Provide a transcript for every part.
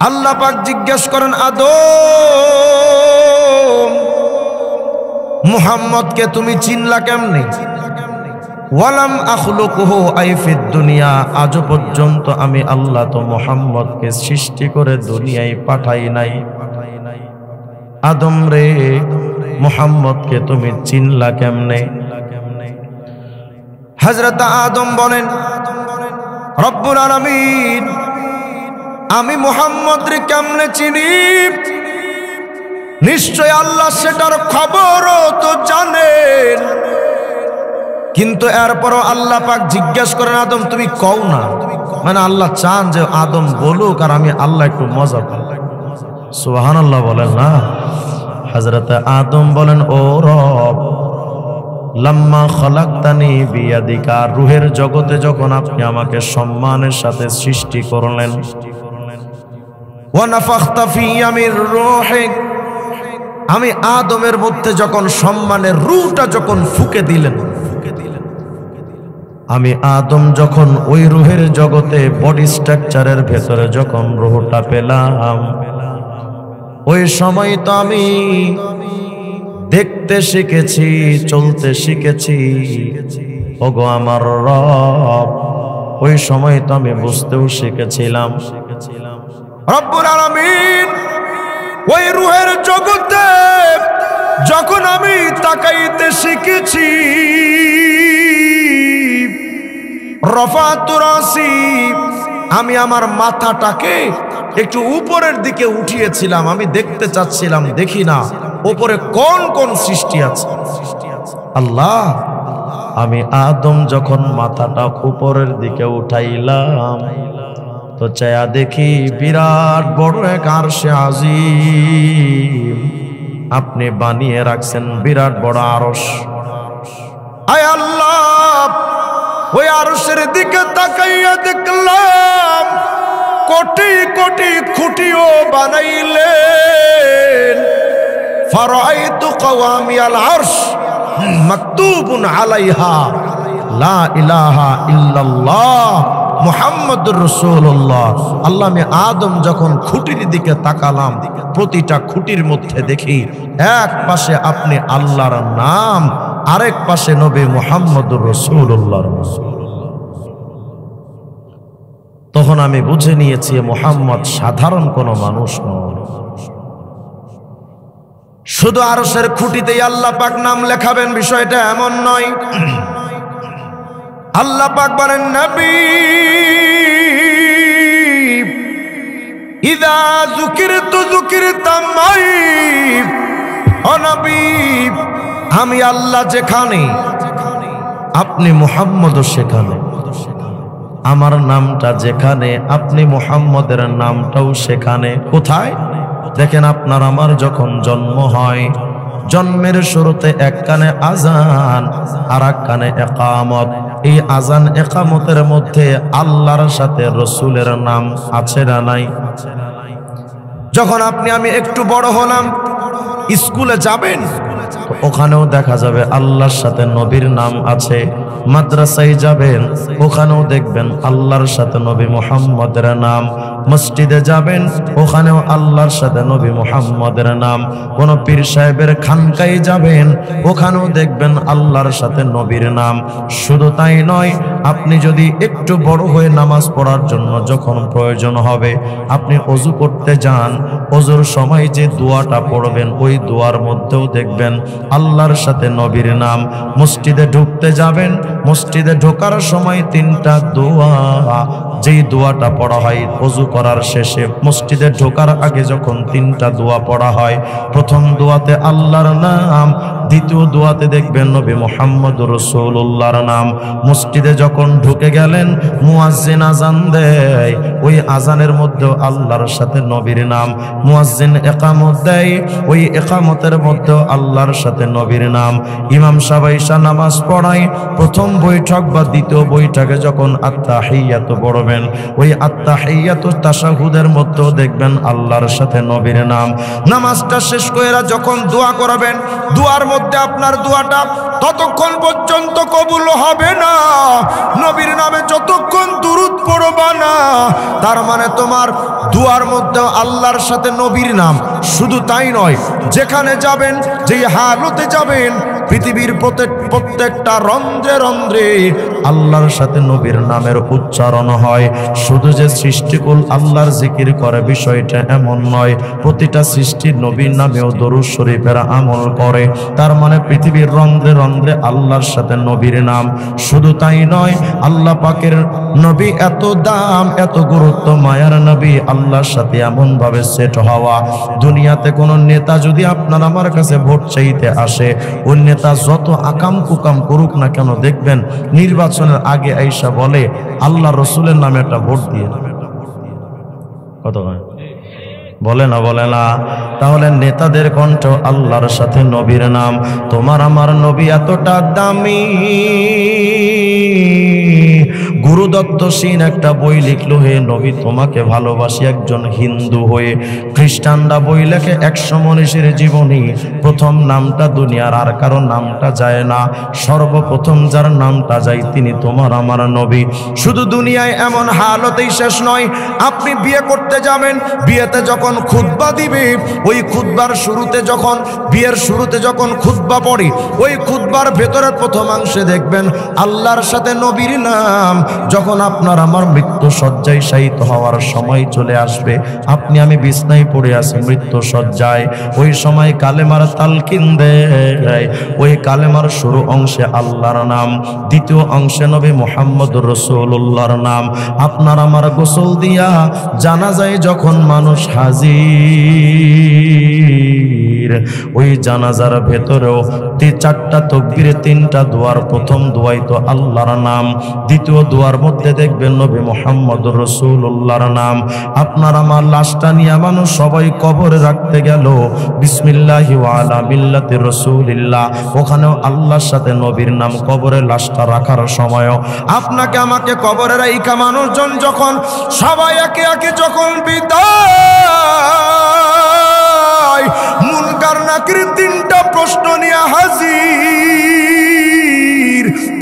আল্লাহ পাক জিজ্ঞেস করেন, আদম মুহাম্মদকে তুমি চিনলা কেমনে? ওয়ালাম আখলুকুহু আইফিদ দুনিয়া, আজ পর্যন্ত আমি আল্লাহ তো মুহাম্মদকে সৃষ্টি করে দুনিয়ায় পাঠাই নাই। আদম রে, মুহাম্মদকে তুমি চিনলা কেমনে? হযরত আদম বলেন, রব্বুল আলামিন আমি মুহাম্মদ রে কেমনে চিনি? নিশ্চয় আল্লাহ সেটার খবরও তো জানেন। কিন্তু এরপরও আল্লাহ পাক জিজ্ঞেস করেন, আদম তুমি কও না। মানে আল্লাহ চান যে আদম বলুক আর আমি আল্লাহ একটু মজা পাই। সুবহানাল্লাহ বলেন না। হযরত আদম বলেন, ও রব, লাম্মা খলাকতানি বিয়াদিকা, রূহের জগতে যখন আপনি আমাকে সম্মানের সাথে সৃষ্টি করলেন, ওয়া নাফাখতা ফিয়া মির রূহিক, আমি আদমের মধ্যে যখন সম্মানের রূহটা যখন ফুঁকে দিলেন, আমি আদম যখন ওই রূহের জগতে বডি স্ট্রাকচারের ভেতরে যখন রূহটা পেলাম, ওই সময় তো আমি দেখতে শিখেছি, চলতে শিখেছি। ওগো আমার রব, ওই সময় তো আমি বুঝতেও শিখেছিলাম। রব্বুল আলামিন ওই রূহের জগতে যখন আমি তাকাইতে শিখেছি, রফাতু রাসি, আমি আমার মাথাটাকে একটু উপরের দিকে উঠিয়েছিলাম। আমি দেখতে চাচ্ছিলাম, দেখি না উপরে কোন কোন সৃষ্টি আছে। আল্লাহ, আমি আদম যখন মাথাটা উপরের দিকে উঠাইলাম, তো চায়া দেখি বিরাট বড় এক আরশে আজিম আপনি বানিয়ে রাখছেন, বিরাট বড় আরশ। আয় আল্লাহ, ওই আরশের দিকে তাকাইয়া দেখলাম কোটি কোটি খুঁটিও বানাইলেন। ফারাইতু কাওয়ামিয়াল আরশ মাকতুবুন আলাইহা লা ইলাহা ইল্লাল্লাহ মুহাম্মাদুর রাসূলুল্লাহ। আল্লাহ, আমি আদম যখন খুঁটির দিকে তাকালাম, প্রতিটা খুঁটির মধ্যে দেখি এক পাশে আপনি আল্লাহর নাম, আরেক পাশে নবী মুহাম্মাদুর রাসূলুল্লাহর নাম। তখন আমি বুঝে নিয়েছি মুহাম্মদ সাধারণ কোনো মানুষ নয়। শুধু আরশের খুঁটিতেই আল্লাহ পাক নাম লেখাবেন বিষয়টা এমন নয়। আল্লাহ পাক বলেন, নবী ইযা যুকিরতু যুকিরতা মাই, ও নবী আমি আল্লাহ যেখানে, আপনি মুহাম্মদও সেখানে। আমার নামটা যেখানে, আপনি মুহাম্মদের নামটাও সেখানে। কোথায়? দেখেন, আপনার আমার যখন জন্ম হয়, জন্মের শুরুতে এক কানে আজান আর এক কানে ইকামত। এই আজান ইকামতের মধ্যে আল্লাহর সাথে রসুলের নাম আছে না নাই? যখন আপনি আমি একটু বড় হলাম, স্কুলে যাবেন, ওখানেও দেখা যাবে আল্লাহর সাথে নবীর নাম আছে। মাদ্রাসায় যাবেন, ওখানেও দেখবেন আল্লাহর সাথে নবী মুহাম্মদের নাম। মসজিদে যাবেন, ওখানেও আল্লাহর সাথে নবী মুহাম্মদের নাম। কোন পীর সাহেবের খানকায় যাবেন, ওখানেও দেখবেন আল্লাহর সাথে নবীর নাম। শুধু তাই নয়, আপনি যদি একটু বড় হয়ে নামাজ পড়ার জন্য যখন প্রয়োজন হবে, আপনি ওযু করতে যান, ওযুর সময় যে দোয়াটা পড়বেন, ওই দোয়ার মধ্যেও দেখবেন আল্লাহর সাথে নবীর নাম। মসজিদে ঢুকতে যাবেন, মসজিদে ঢোকার সময় তিনটা দোয়া, যেই দোয়াটা পড়া হয় ওযু করার শেষে, মসজিদে ঢোকার আগে যখন তিনটা দোয়া পড়া হয়, প্রথম দোয়াতে আল্লাহর নাম, দ্বিতীয় দোয়াতে দেখবেন নবী মুহাম্মদুর রাসূলুল্লাহর নাম। মসজিদে যখন ঢুকে গেলেন, মুয়াজ্জিন আজান দেয়, ওই আজানের মধ্যে আল্লাহর সাথে নবীর নাম। মুয়াজ্জিন ইকামত দেয়, ওই ইকামতের মধ্যে আল্লাহর সাথে নবীর নাম। ইমাম সাহেব এসে নামাজ পড়ায়, প্রথম বৈঠক বা দ্বিতীয় বৈঠকে যখন আত্তাহিয়াত পড়বেন, ওই আত্তাহিয়াত তাশাহুদের মধ্যেও দেখবেন আল্লাহর সাথে নবীর নাম। নামাজটা শেষ করে যখন দোয়া করবেন, দোয়ার মধ্যে আপনার দোয়াটা ততক্ষণ পর্যন্ত কবুল হবে না, নবীর নামে যতক্ষণ দুরূদ করবা না। তার মানে তোমার দুয়ার মধ্যে আল্লাহর সাথে নবীর নাম। শুধু তাই নয়, যেখানে যাবেন, যেই হালতে যাবেন, পৃথিবীর প্রত্যেকটা রন্ধ্রে রন্ধ্রে আল্লাহর সাথে নবীর নামের উচ্চারণ হয়। শুধু যে সৃষ্টিকুল আল্লাহর জিকির করে বিষয়টা এমন নয়, প্রতিটা সৃষ্টির নবীর নামেও দরুদ শরীফের আমল করে। তার মানে পৃথিবীর রন্ধ্রে রন্ধ্রে আল্লাহর সাথে নবীর নাম। শুধু তাই নয়, আল্লাহ পাকের নবী এত দাম, এত গুরুত্ব, মায়ার নবী আল্লাহর সাথে এমন ভাবে সেট হওয়া। দুনিয়াতে কোন নেতা যদি আপনার আমার কাছে ভোট চাইতে আসে, ওই নেতা যত আকাম কুকাম করুক না কেন, দেখবেন নির্বাচনের আগে আইসা বলে আল্লাহ রসুলের নামে একটা ভোট দিয়ে। কত বলে না? বলে না? তাহলে নেতাদের কণ্ঠ আল্লাহর সাথে নবীর নাম। তোমার আমার নবী এতটা দামি, গুরুদত্ত সিন একটা বই লিখলো, হে নবী তোমাকে ভালোবাসি, একজন হিন্দু হয়ে। খ্রিস্টানরা বই লেখে 100 মনীষীর জীবনী, প্রথম নামটা দুনিয়ার আর কারো নামটা যায় না, সর্বপ্রথম যার নামটা যায় তিনি তোমার আমার নবী। শুধু দুনিয়ায় এমন হালতেই শেষ নয়, আপনি বিয়ে করতে যাবেন, বিয়েতে যখন খুতবা দিবে, ওই খুতবার শুরুতে যখন, বিয়ের শুরুতে যখন খুতবা পড়ে, ওই খুতবার ভেতরের প্রথমাংশে দেখবেন আল্লাহর সাথে নবীর নাম। যখন আপনার আমার মৃত্যু শয্যায় শায়িত হওয়ার সময় চলে আসবে, আপনি আমি বিছনায় পড়ে আছি মৃত্যু শয্যায়, ওই সময় কালেমার তালকিন দেয়। ওই কালেমার শুরু অংশে আল্লাহর নাম, দ্বিতীয় অংশে নবী মুহাম্মদুর রাসূলুল্লাহর নাম। আপনার আমার গোসল দিয়া জানাজায় যখন মানুষ হাজির, ওই জানাজার ভেতরেও 4টা তাকবীরে 3টা দোয়ার, প্রথম দোয়াই তো আল্লাহর নাম, দ্বিতীয় দোয়ার মধ্যে দেখবেন নবী মুহাম্মদুর রাসূলুল্লাহর নাম। আপনার আমার লাশটা নিয়ে মানুষ সবাই কবরে রাখতে গেল, বিসমিল্লাহি ওয়া আলা মিল্লাতি রাসূলিল্লাহ, ওখানেও আল্লাহর সাথে নবীর নাম। কবরে লাশটা রাখার সময়ও আপনাকে আমাকে কবরে রাইখা মানুষজন যখন সবাই একে একে যখন বিদায়, মুনকার নাকির 3টা প্রশ্ন নিয়ে হাজির।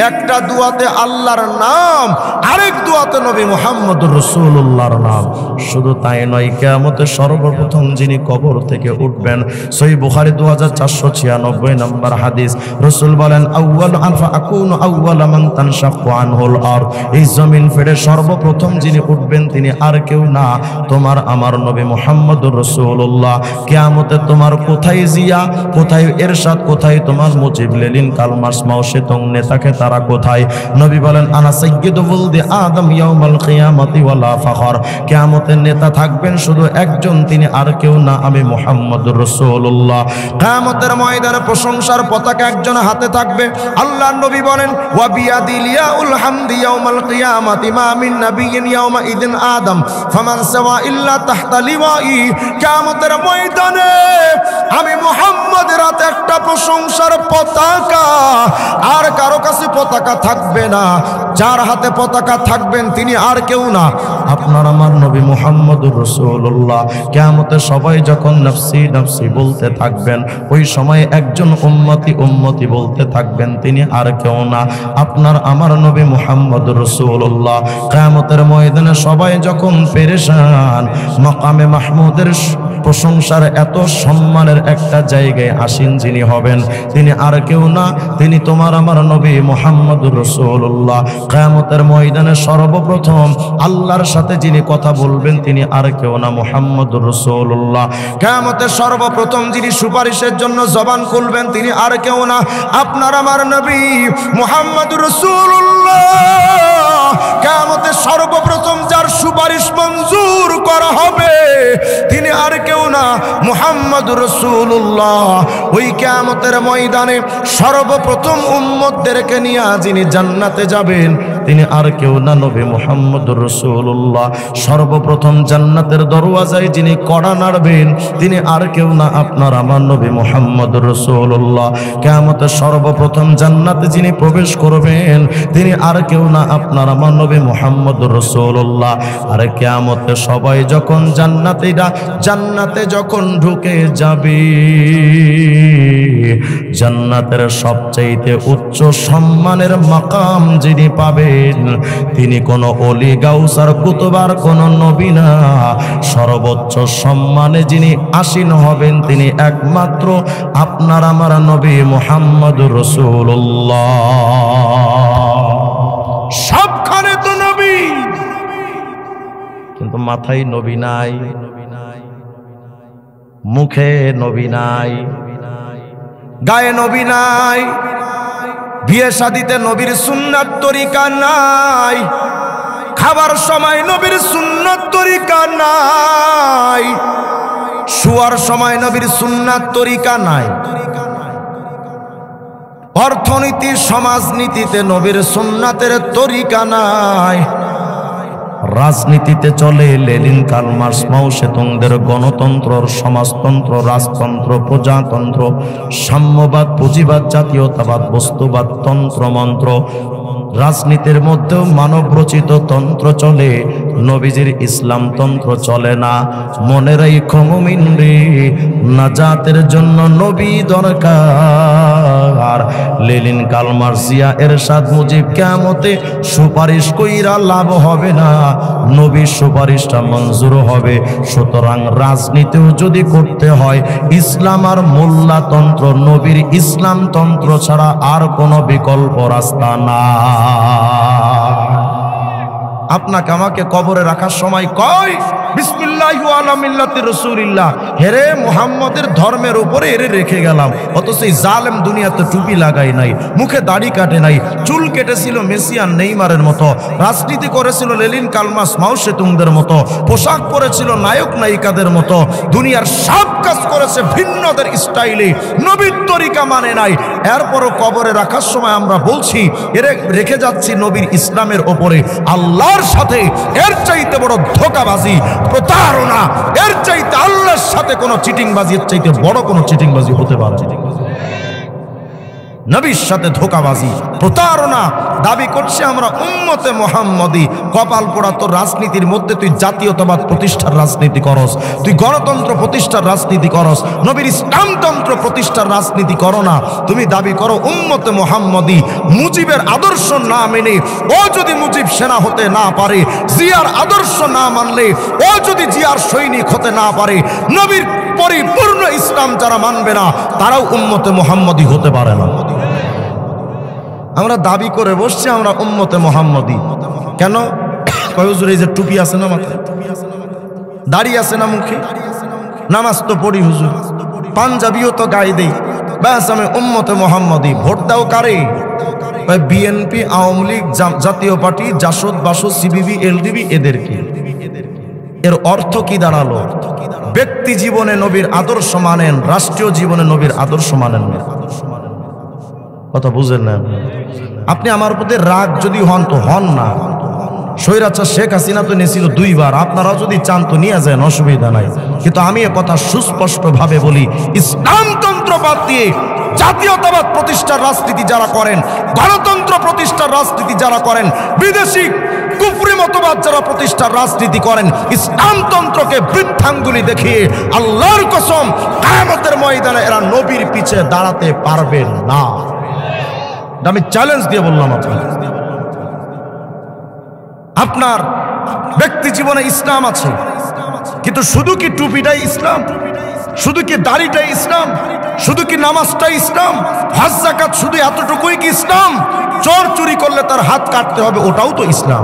একটা দুয়াতে আল্লাহর নাম, আরেক দুয়াতে নবী মুহাম্মদুর রাসূলুল্লাহর নাম। শুধু তাই নয়, কিয়ামতে সর্বপ্রথম যিনি কবর থেকে উঠবেন, সহিহ বুখারী 2496 নম্বর হাদিস, রাসূল বলেন আউয়াল আনফা আকুনু আউয়ালা মান তানশাক্কু আনহুল আরদ, এই জমিন ফেটে সর্বপ্রথম যিনি উঠবেন তিনি আর কেউ না, তোমার আমার নবী মুহাম্মদুর রাসূলুল্লাহ। কিয়ামতে তোমার কোথায় জিয়া, কোথায় এরশাদ, কোথায় তোমার মুজিব, লেলিন, কালমাস, মাউশেতং, নেতাকে তারা কোথায়? নবী বলেন আনা সাইয়্যিদু ওয়ালদি আদম ইয়াউমাল কিয়ামাতি ওয়ালা ফাখর, কিয়ামতের নেতা থাকবেন শুধু একজন, তিনি আর কেউ না, আমি মুহাম্মদুর রাসূলুল্লাহ। কিয়ামতের ময়দানে প্রশংসার পতাকা একজন হাতে থাকবে। আল্লাহর নবী বলেন ওয়া বিয়াদিল ইয়াউল হামদি ইয়াউমাল কিয়ামাতি মা মিন নাবিয়্যিন ইয়াউমা ইদিন আদম ফামান সাওয়া ইল্লা তাহতা লিওয়াই। কিয়ামতের ময়দানে আমি মুহাম্মদের হাতে একটা প্রশংসার পতাকা, আর কারো কাছে পতাকা থাকবে না। যার হাতে পতাকা থাকবেন তিনি আর কেউ না, আপনার আমার নবী মুহাম্মদুর রাসূলুল্লাহ। কিয়ামতে সবাই যখন নফসি নফসি বলতে থাকবেন, ওই সময় একজন উম্মতি উম্মতি বলতে থাকবেন, তিনি আর কেউ না, আপনার আমার নবী মুহাম্মদুর রাসূলুল্লাহ। কিয়ামতের ময়দানে সবাই যখন পেরেশান, মাকামে মাহমুদের প্রশংসার এত সম্মানের একটা জায়গায় আসীন যিনি হবেন, তিনি আর কেউ না, তিনি তোমার আমার নবী মুহাম্মদুর রাসূলুল্লাহ। কিয়ামতের ময়দানে সর্বপ্রথম আল্লাহর সাথে যিনি কথা বলবেন, তিনি আর কেউ না, মুহাম্মদুর রাসূলুল্লাহ। কিয়ামতে সর্বপ্রথম যিনি সুপারিশের জন্য জবান খুলবেন, তিনি আর কেউ না, আপনার আমার নবী মুহাম্মদুর রাসূলুল্লাহ। কিয়ামতে সর্বপ্রথম যার সুপারিশ মঞ্জুর করা হবে, তিনি আর কেউ না, মুহাম্মদুর রাসূলুল্লাহ। ওই কিয়ামতের ময়দানে সর্বপ্রথম উম্মতদেরকে নিয়ে যিনি জান্নাতে যাবেন, তিনি আর কেউ না, নবী মুহাম্মদুর রাসূলুল্লাহ। সর্বপ্রথম জান্নাতের দরওয়াজায় যিনি কড়া নাড়বেন, তিনি আর কেউ না, আপনার আমার নবী মুহাম্মদুর রাসূলুল্লাহ। কিয়ামতে সর্বপ্রথম জান্নাতে যিনি প্রবেশ করবেন, তিনি আর কেউ না, আপনার আমার নবী মুহাম্মদুর রাসূলুল্লাহ। আর কিয়ামতে সবাই যখন জান্নাতে যখন ঢুকে যাবে, জান্নাতের সবচাইতে উচ্চ সম্মানের মাকাম যিনি পাবে, মানবেন তিনি কোনো অলি গাউসার কুতুবার কোনো নবী না। সর্বোচ্চ সম্মানে যিনি আসীন হবেন তিনি একমাত্র আপনার আমার নবী মুহাম্মদুর রাসূলুল্লাহ। সবখানে তো নবী, কিন্তু মাথায় নবী নাই, মুখে নবী নাই, গায়ে নবী নাই, বিয়ে শাদিতে নবীর সুন্নাত তরিকা নাই, খাবার সময় নবীর সুন্নাত তরিকা নাই, শুয়ার সময় নবীর সুন্নাত তরিকা নাই, অর্থনীতি সমাজনীতিতে নবীর সুন্নাতের তরিকা নাই, রাজনীতিতে চলে লেনিন কার্ল মার্কস মাও সেতুংদের গণতন্ত্র, সমাজতন্ত্র, রাজতন্ত্র, প্রজাতন্ত্র, সাম্যবাদ, পুঁজিবাদ, জাতীয়তাবাদ, বস্তুবাদ, তন্ত্রমন্ত্র। রাজনীতির মধ্যেও মানব রচিত তন্ত্র চলে, নবীজির ইসলাম তন্ত্র চলে না। মনে রাখো মুমিন রে, নাজাতের জন্য নবী দরকার। লেনিন কার্ল মার্কস জিয়া এরশাদ মুজিব কিয়ামতে সুপারিশ কইরা লাভ হবে না, নবীর সুপারিশটা মঞ্জুর হবে। সুতরাং রাজনীতিও যদি করতে হয় ইসলাম আর মোল্লা তন্ত্র, নবীর ইসলাম তন্ত্র ছাড়া আর কোনো বিকল্প রাস্তা না। আপনাকে আমাকে কবরে রাখার সময় কয় বিসমিল্লাহি আলা মিল্লাতি রাসূলিল্লাহ, হেরে মুহাম্মদের ধর্মের উপরে এরে রেখে গেলাম। অথচ এই জালেম দুনিয়াতে টুপি লাগাই নাই, মুখে দাড়ি কাটে নাই, চুল কেটেছিল মেসি আর নেইমারের মতো, রাজনীতি করেছিল লেনিন কার্ল মার্কস মাও সেতুংদের মতো, পোশাক পরেছিল নায়ক নায়িকাদের মতো, দুনিয়ার সব কাজ করেছে ভিন্নদের স্টাইলে, নবীর তরিকা মানে নাই। এরপরও কবরে রাখার সময় আমরা বলছি এরে রেখে যাচ্ছি নবীর ইসলামের ওপরে। আল্লাহর সাথে এর চাইতে বড় ধোঁকাবাজি, প্রতারণা, এর চাইতে আল্লাহর সাথে কোনো চিটিংবাজি, এর চাইতে বড় কোনো চিটিংবাজি হতে পারে? নবীর সাথে ধোঁকাবাজি, প্রতারণা, দাবি করছে আমরা উম্মতে মুহাম্মদী। কপাল পোড়া, তোর রাজনীতির মধ্যে তুই জাতীয়তাবাদ প্রতিষ্ঠার রাজনীতি করস, তুই গণতন্ত্র প্রতিষ্ঠার রাজনীতি করস, নবীর ইসলামতন্ত্র প্রতিষ্ঠার রাজনীতি করো না। তুমি দাবি করো উম্মতে মুহাম্মদী। মুজিবের আদর্শ না মেনে ও যদি মুজিব সেনা হতে না পারে, জিয়ার আদর্শ না মানলে ও যদি জিয়ার সৈনিক হতে না পারে, নবীর পরিপূর্ণ ইসলাম যারা মানবে না তারাও উম্মতে মুহাম্মদী হতে পারে না। আমরা দাবি করে বসছি আমরা উম্মতে মুহাম্মদী। কেন? কয় হুজুর এই যে টুপি আছে না মাথায়, দাড়ি আছে না মুখে, নামাজ তো পড়ি হুজুর, পাঞ্জাবিও তো গায়ে দেই, ব্যাস আমি উম্মতে মুহাম্মদী। ভোট দাও কারে? বিএনপি, আওয়ামী লীগ, জাতীয় পার্টি, জাসদ, বাসদ, সিবিবি, এলডিবি, এদেরকে। এর অর্থ কি দাঁড়ালো? ব্যক্তি জীবনে নবীর আদর্শ মানেন, রাষ্ট্রীয় জীবনে নবীর আদর্শ মানেন না। কথা বুঝেন না? আপনি আমার প্রতি রাগ যদি হন তো হন না। স্বৈরাচার শেখ হাসিনা তো নিয়েছিল 2 বার, আপনারাও যদি চান তো নিয়ে যান, অসুবিধা নাই। কিন্তু আমি এ কথা সুস্পষ্ট ভাবে বলি, ইসলামতন্ত্র বাদ দিয়ে জাতীয়তাবাদ প্রতিষ্ঠার রাজনীতি যারা করেন, গণতন্ত্র প্রতিষ্ঠার রাজনীতি যারা করেন, বিদেশি কুফরি মতবাদ যারা প্রতিষ্ঠার রাজনীতি করেন, ইসলামতন্ত্রকে বৃদ্ধাঙ্গুলি দেখিয়ে আল্লাহর কসম কিয়ামতের ময়দানে এরা নবীর পিছে দাঁড়াতে পারবেন না। আমি চ্যালেঞ্জ দিয়ে বললাম, আপনার ব্যক্তি জীবনে ইসলাম আছে, কিন্তু শুধু কি টুপিটাই ইসলাম? শুধু কি দাড়িটাই ইসলাম? শুধু কি নামাজটাই ইসলাম? হজ যাকাত শুধু এতটুকুই কি ইসলাম? চোর চুরি করলে তার হাত কাটতে হবে, ওটাও তো ইসলাম।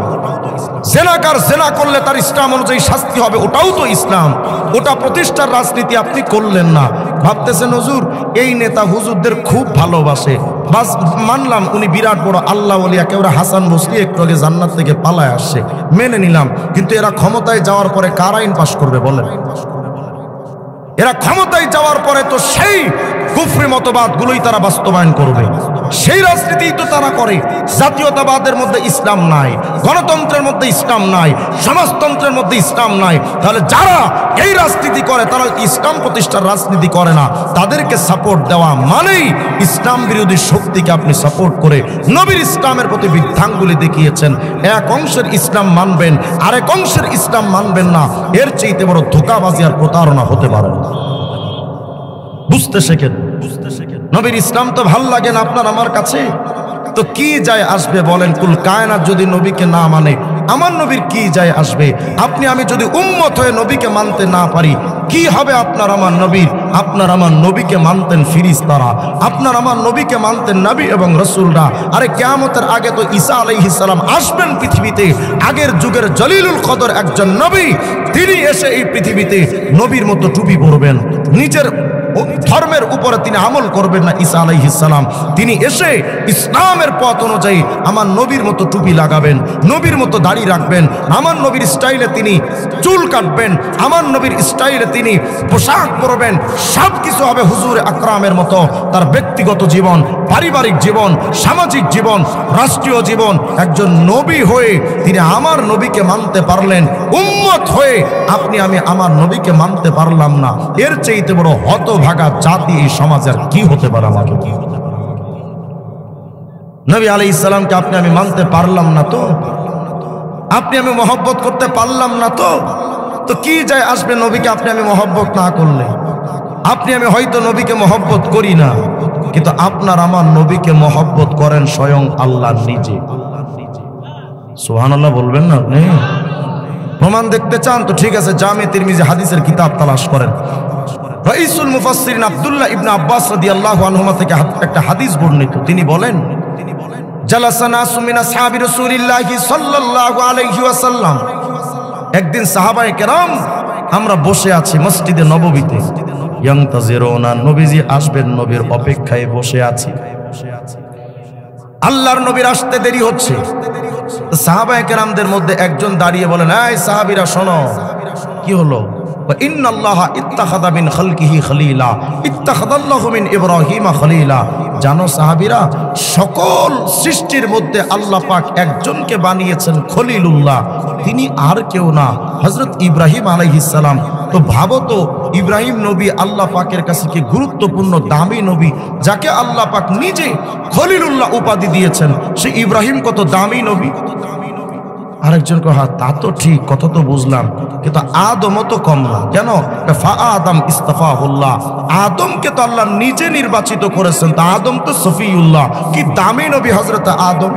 জেনাকার জেনা করলে তার ইসলাম অনুযায়ী শাস্তি হবে, ওটাও তো ইসলাম। ওটা প্রতিষ্ঠার রাজনীতি আপনি করলেন না। ভাবতেছেন হুজুর এই নেতা হুজুরদের খুব ভালোবাসে, বাস মানলাম উনি বিরাট বড় আল্লাহ ওলি, একেবারে হাসান বসরি একটু আগে জান্নাত থেকে পালায় আসছে, মেনে নিলাম। কিন্তু এরা ক্ষমতায় যাওয়ার পরে কার আইন পাশ করবে বলেন? এরা ক্ষমতায় যাওয়ার পরে তো সেই কুফরি মতবাদগুলোই তারা বাস্তবায়ন করবে, সেই রাজনীতি তো তারা করে। জাতীয়তাবাদের মধ্যে ইসলাম নাই, গণতন্ত্রের মধ্যে ইসলাম নাই, সমাজতন্ত্রের মধ্যে ইসলাম নাই। তাহলে যারা এই রাজনীতি করে তারা ইসলাম প্রতিষ্ঠার রাজনীতি করে না। তাদেরকে সাপোর্ট দেওয়া মানেই ইসলাম বিরোধী শক্তিকে আপনি সাপোর্ট করে নবীর ইসলামের প্রতি বৃদ্ধাঙ্গুলি দেখিয়েছেন। এক অংশের ইসলাম মানবেন, আরেক অংশের ইসলাম মানবেন না। এর চাইতে বড় ধোঁকাবাজি আর প্রতারণা হতে পারে না। বুঝতে শেখেন। নবীর ইসলাম তো ভাল লাগে না আপনার আমার কাছে, তো কি যায় আসবে বলেন? কুল কায়নাত যদি নবীকে না মানে আমার নবীর কি যায় আসবে? আপনি আমি যদি উম্মত হয়ে নবীকে মানতে না পারি, কি হবে আপনার আমার নবীর? আপনার আমার নবীকে মানতেন ফিরিস্তারা, আপনার আমার নবীকে মানতেন নবী এবং রসুলরা। আরে কিয়ামতের আগে তো ঈসা আলাইহিস সালাম আসবেন পৃথিবীতে, আগের যুগের জলিলুল কদর একজন নবী, তিনি এসে এই পৃথিবীতে নবীর মতো টুপি পরবেন, নিজের ধর্মের উপরে তিনি আমল করবেন না। ঈসা আলাইহিস সালাম তিনি এসে ইসলামের পথ অনুযায়ী আমার নবীর মতো টুপি লাগাবেন, নবীর মতো দাড়ি রাখবেন, আমার নবীর স্টাইলে তিনি চুল কাটবেন, আমার নবীর স্টাইলে তিনি পোশাক পরবেন, সব কিছু হবে হুজুর আকরামের মতো। তার ব্যক্তিগত জীবন, পারিবারিক জীবন, সামাজিক জীবন, রাষ্ট্রীয় জীবন, একজন নবী হয়ে তিনি আমার নবীকে মানতে পারলেন। উম্মত হয়ে আপনি আমি আমার নবীকে মানতে পারলাম না, এর চাইতে বড় হতভাগা জাতি এই সমাজের কি হতে পারে? আমাকে নবী আলাইহিস সালামকে আপনি আমি মানতে পারলাম না, তো আপনি আমি মহব্বত করতে পারলাম না, তো কি যায় আসবে নবীকে আপনি আমি মহব্বত না করলে? আপনি আমি হয়তো নবীকে মহব্বত করি না, কিন্তু আপনার আমার নবীকে মহব্বত করেন স্বয়ং আল্লাহ নিজে। সুবহানাল্লাহ বলবেন না আপনি? প্রমাণ দেখতে চান তো ঠিক আছে, জামে তিরমিজি হাদিসের কিতাব তালাশ করেন। রাইসুল মুফাসসিরিন আব্দুল্লাহ ইবনে আব্বাস রাদিয়াল্লাহু আনহুমা থেকে একটা হাদিস বর্ণিত। তিনি বলেন, জালাসা নাসু মিন আসহাবি রাসূলিল্লাহি সাল্লাল্লাহু আলাইহি ওয়াসাল্লাম, একদিন সাহাবায়ে কেরাম আমরা বসে আছি মসজিদে নববীতে, ইয়ান্তাজিরুনা, নবীজি আসবেন নবীর অপেক্ষায় বসে আছি। আল্লাহর নবীর আসতে দেরি হচ্ছে। সাহাবায়ে কেরামদের মধ্যে একজন দাঁড়িয়ে বলেন, এই সাহাবীরা শোনো, কি হলো? ইন্নাল্লাহা ইত্তাখাযা মিন খালকিহি খলিলা ইত্তাখাযাল্লাহু মিন ইব্রাহিমা খলিলা। জানো সাহাবীরা, সকল সৃষ্টির মধ্যে আল্লাহ পাক একজনকে বানিয়েছেন খলিলুল্লাহ, তিনি আর কেউ না, হযরত ইব্রাহিম আলাইহিস সালাম। তো ভাবো তো, ইব্রাহিম নবী আল্লাহ পাকের কাছে কি গুরুত্বপূর্ণ দামি নবী, যাকে আল্লাহ পাক নিজে খলিলুল্লাহ উপাধি দিয়েছেন, সে ইব্রাহিম কত দামি নবী। আরেকজন কয়, হ্যাঁ তা তো ঠিক, কথা তো বুঝলাম, কিন্তু আদমও তো কম না। কেন? আদম ইস্তাফাহুল্লাহ, আদমকে তো আল্লাহ নিজে নির্বাচিত করেছেন, তা আদম তো সফিউল্লাহ, কি দামি নবী হযরত আদম।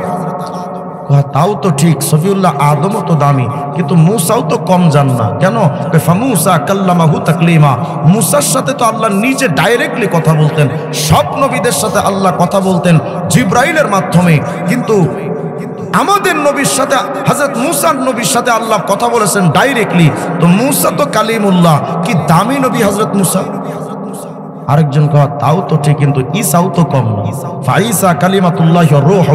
তাও তো ঠিক, সফিউল্লাহ আদমও তো দামি, কিন্তু মুসাও তো কম যান না। কেন? ফামুসা কাল্লামাহু তাকলিমা, মুসার সাথে তো আল্লাহ নিজে ডাইরেক্টলি কথা বলতেন, সব নবীদের সাথে আল্লাহ কথা বলতেন জিব্রাইলের মাধ্যমে, কিন্তু আমাদের নবীর সাথে, হযরত মুসার নবীর সাথে আল্লাহ কথা বলেছেন ডাইরেক্টলি। তো মুসা তো কালিমুল্লাহ, কি দামি নবী হযরত মুসা। আরেকজন কয়, তাও তো ঠিক, কিন্তু ঈসাও তো কম না। ফাঈসা কালিমাতুল্লাহ ওয়া রূহ,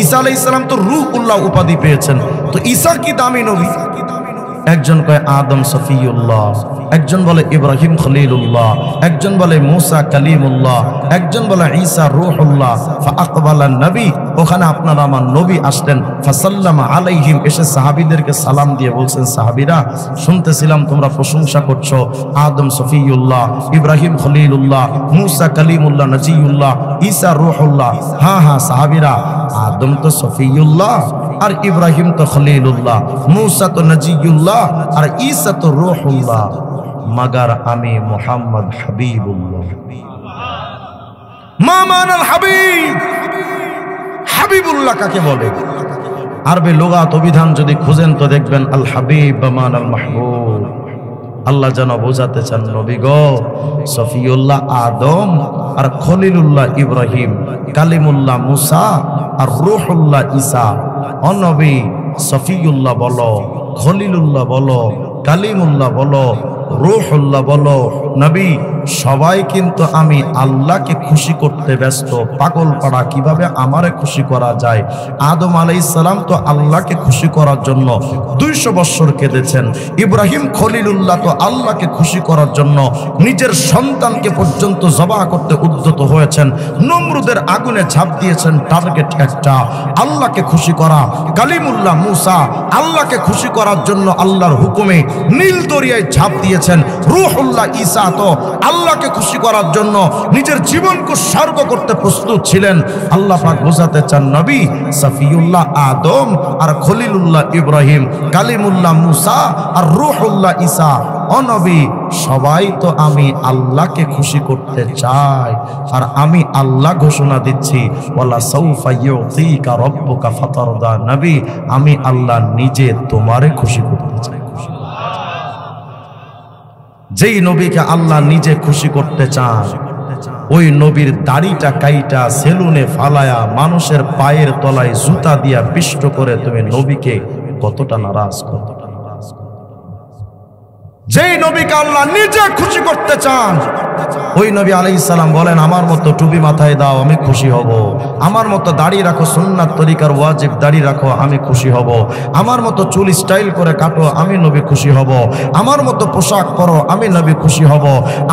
ঈসা আলাইহিস সালাম তো রূহুল্লাহ উপাধি পেয়েছেন, তো ঈসা কি দামি নবী। একজন কয় আদম সফিউল্লাহ, একজন বলে ইব্রাহিম খলিলুল্লাহ, একজন বলে মুসা কালিমুল্লাহ, একজন বলে ঈসা রূহুল্লাহ। ফাআকবালান নবী, ওখানে আপনার আমার নবী আসলেন, ফাসাল্লামা আলাইহিম, এসে সাহাবীদেরকে সালাম দিয়ে বলছেন, সাহাবীরা শুনতেছিলাম তোমরা প্রশংসা করছো, আদম সফিউল্লাহ, ইব্রাহিম খলিলুল্লাহ, মুসা কালিমুল্লাহ নজিউল্লাহ, ঈসা রূহুল্লাহ। হ্যাঁ হ্যাঁ সাহাবীরা, আদম তো সফিউল্লাহ আর ইব্রাহিম তো খলিলুল্লাহ, মুসা তো নজিউল্লাহ আর ঈসা তো রূহুল্লাহ, মগর আমি মুহাম্মদ হাবিবুল্লাহ। মা মানাল হাবিব, হাবিবুল্লাহ কাকে বলে? আরবি লুগাত অভিধান যদি খুঁজেন তো দেখবেন আল হাবিব মানাল মাহবুব। আল্লাহ যেন বোঝাতে চান, নবী গো, সফিউল্লাহ আদম আর খলিলুল্লাহ ইব্রাহিম, কালিমুল্লাহ মুসা আর রূহুল্লাহ ঈসা। ও নবী, সফিউল্লাহ বলো, খলিলুল্লাহ বলো, কালিমুল্লাহ বলো, রূহুল্লাহ বলো, নবী সবাই কিন্তু আমি আল্লাহকে খুশি করতে ব্যস্ত। পাগল পাড়া কিভাবে আমারে খুশি করা যায়? আদম আলাইহিস সালাম তো আল্লাহকে খুশি করার জন্য 200 বছর কেঁদেছেন। ইব্রাহিম খলিলুল্লাহ তো আল্লাহকে খুশি করার জন্য নিজের সন্তানকে পর্যন্ত জবাহ করতে উদ্যত হয়েছেন। নমরুদের আগুনে ঝাঁপ দিয়েছেন, টার্গেট একটা, আল্লাহকে খুশি করা। কালিমুল্লাহ মুসা আল্লাহকে খুশি করার জন্য আল্লাহর হুকুমে নীল দরিয়ায় ঝাঁপ দিয়েছেন। রূহুল্লাহ ঈসা তো আল্লাহকে খুশি করার জন্য নিজের জীবনকে উৎসর্গ করতে প্রস্তুত ছিলেন। আল্লাহ পাক বোঝাতে চান নবী সফিউল্লাহ আদম আর খলিলুল্লাহ ইব্রাহিম, কালিমুল্লাহ মুসা আর রূহুল্লাহ ঈসা, ও নবী সবাই তো আমি আল্লাহকে খুশি করতে চাই। আর আমি আল্লাহ ঘোষণা দিচ্ছি ওয়ালা সাউফা ইউতিকা রাব্বুকা ফাতারদা, নবী আমি আল্লাহ নিজে তোমারে খুশি করতে চাই। যেই নবীকে আল্লাহ নিজে খুশি করতে চান ওই নবীর দাড়িটা কাইটা সেলুনে ফালায়া মানুষের পায়ের তলায় জুতা দিয়া পিষ্ট করে তুমি নবীকে কতটা নারাজ করো। যেই নবীকে আল্লাহ নিজে খুশি করতে চান ওই নবী আলাইহিস সালাম বলেন আমার মতো টুপি মাথায় দাও আমি খুশি হব, আমার মতো দাড়ি রাখো সুন্নাত তরিকার ওয়াজিব দাড়ি রাখো আমি খুশি হব, আমার মতো চুল স্টাইল করে কাটো আমি নবী খুশি হব, আমার মতো পোশাক পরো আমি নবী খুশি হব,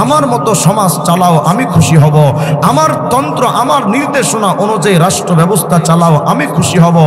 আমার মতো সমাজ চালাও আমি খুশি হব, আমার তন্ত্র আমার নির্দেশনা অনুযায়ী রাষ্ট্র ব্যবস্থা চালাও আমি খুশি হব।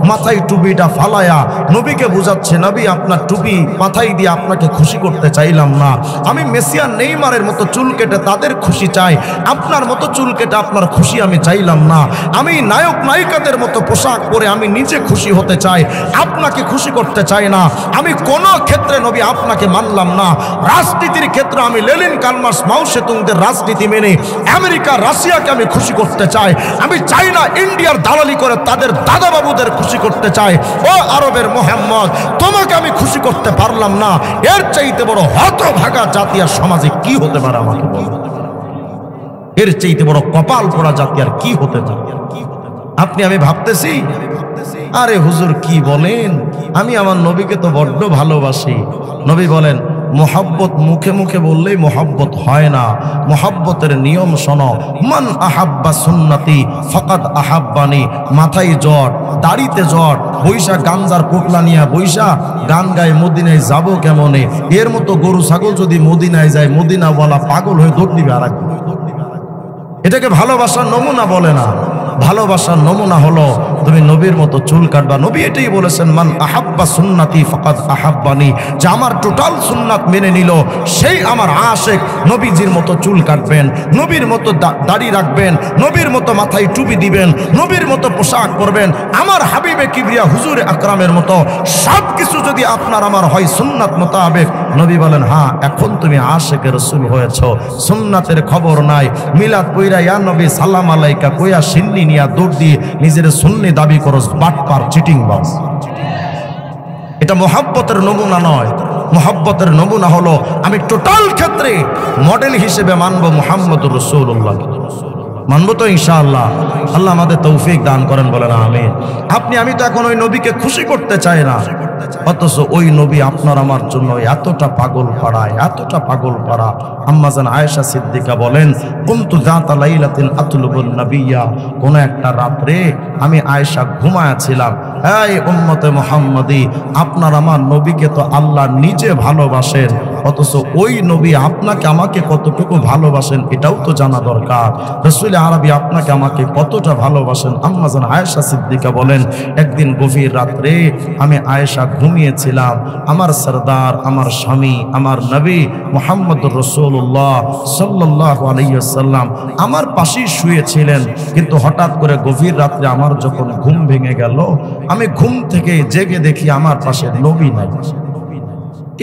মাথায় টুপিটা ফালায়া নবীকে বুঝাচ্ছে নবী আপনার টুপি মাথায় দিয়ে আপনাকে খুশি করতে চাইলাম না, আমি মেসি আর নেইমারের মতো চুল কেটে তাদের খুশি চাই, আপনার মতো চুল কেটে আপনার খুশি আমি চাইলাম না, আমি নায়ক নায়িকাদের মতো পোশাক পরে আমি নিজে খুশি হতে চাই, আপনাকে খুশি করতে চাই না। আমি কোন ক্ষেত্রে নবী আপনাকে মানলাম না, রাজনীতির ক্ষেত্রে আমি লেনিন কালমার্স মাও সেতুংদের রাজনীতি মেনে আমেরিকা রাশিয়াকে আমি খুশি করতে চাই, আমি চাই না ইন্ডিয়ার দালালি করে তাদের দাদা বাবুদের খুশি করতে চাই। ও আরবের মোহাম্মদ তোমাকে আমি খুশি করতে পারলাম না, এর চাইতে বড় হতভাগা জাতি আর সমাজে কি হতে পারে আমাকে বলো, এর চাইতে বড় কপাল পোড়া জাতি আর কি হতে পারে। আপনি আমি ভাবতেছি আরে হুজুর কি বলেন, আমি আমার নবীকে তো বড্ড ভালোবাসি। নবী বলেন মোহাব্বত মুখে মুখে বললেই মোহাব্বত হয় না, মোহাব্বতের নিয়ম শোনো, মান আহাব্বা সুন্নতি ফাকাদ আহাব্বানি। মাথায় জট দাড়িতে জট বৈশা গাঞ্জার পোটলা নিয়ে বৈশা গান গায়ে মদিনায় যাব কেমনে, এর মতো গরু ছাগল যদি মদিনায় যায় মদিনা বলা পাগল হয়ে দৌড় দিবে আর একবার। এটাকে ভালোবাসার নমুনা বলে না, ভালোবাসার নমুনা হলো তুমি নবীর মতো চুল কাটবা। নবী এটাই বলেছেন মান আহাব্বা সুন্নতি ফাকাদ আহাব্বানি, যে আমার টোটাল সুন্নাত মেনে নিল সেই আমার আশিক। নবীজির মতো চুল কাটবেন, নবীর মতো দাড়ি রাখবেন, নবীর মতো মাথায় টুপি দিবেন, নবীর মতো পোশাক পরবেন, আমার হাবিবে কিবরিয়া হুজুর আকরামের মতো সব কিছু যদি আপনার আমার হয় সুন্নাত মোতাবেক, নবী বলেন হ্যাঁ এখন তুমি আশিকে রাসূল হয়েছো। সুন্নাতের খবর নাই, মিলাদ কইরা ইয়া নবী সালাম আলাইকা কইয়া সিন্নি নিয়া দৌড় দিয়ে নিজের সুন্নি দাবি করস, বাটপার চিটিংবাজ। এটা মোহাব্বতের নমুনা নয়। মোহাব্বতের নমুনা হলো আমি টোটাল ক্ষেত্রে মডেল হিসেবে মানবো মুহাম্মদুর রাসূলুল্লাহ, মানবো তো ইনশাআল্লাহ। আল্লাহ আমাদের তৌফিক দান করেন, বলেন আমিন। আপনি আমি তো এখন ওই নবীকে খুশি করতে চাই না, অথচ ওই নবী আপনার আমার জন্য এতটা পাগল পাড়া, এতটা পাগল পাড়া। আম্মা জান আয়েশা সিদ্দিকা বলেন কুনতু যাতা লাইলাতিন আতলুবুন নবিয়্যা, কোন একটা রাতে আমি আয়েশা ঘুমায়াছিলাম। এই উম্মতে মুহাম্মাদি, আপনার আমার নবীকে তো আল্লাহ নিজে ভালোবাসেন, অথচ ওই নবী আপনাকে আমাকে কতটুকু ভালোবাসেন এটাও তো জানা দরকার। রাসূল আরবি আপনাকে আমাকে কতটা ভালোবাসেন। আম্মা জান আয়েশা সিদ্দিকা বলেন একদিন গভীর রাত্রে আমি আয়েশা ঘুমিয়েছিলাম, আমার সরদার আমার স্বামী আমার নবী মুহাম্মদুর রাসূলুল্লাহ সাল্লাল্লাহু আলাইহি ওয়াসাল্লাম আমার পাশেই শুয়েছিলেন। কিন্তু হঠাৎ করে গভীর রাত্রে আমার যখন ঘুম ভেঙে গেল, আমি ঘুম থেকে জেগে দেখি আমার পাশে নবী নাই।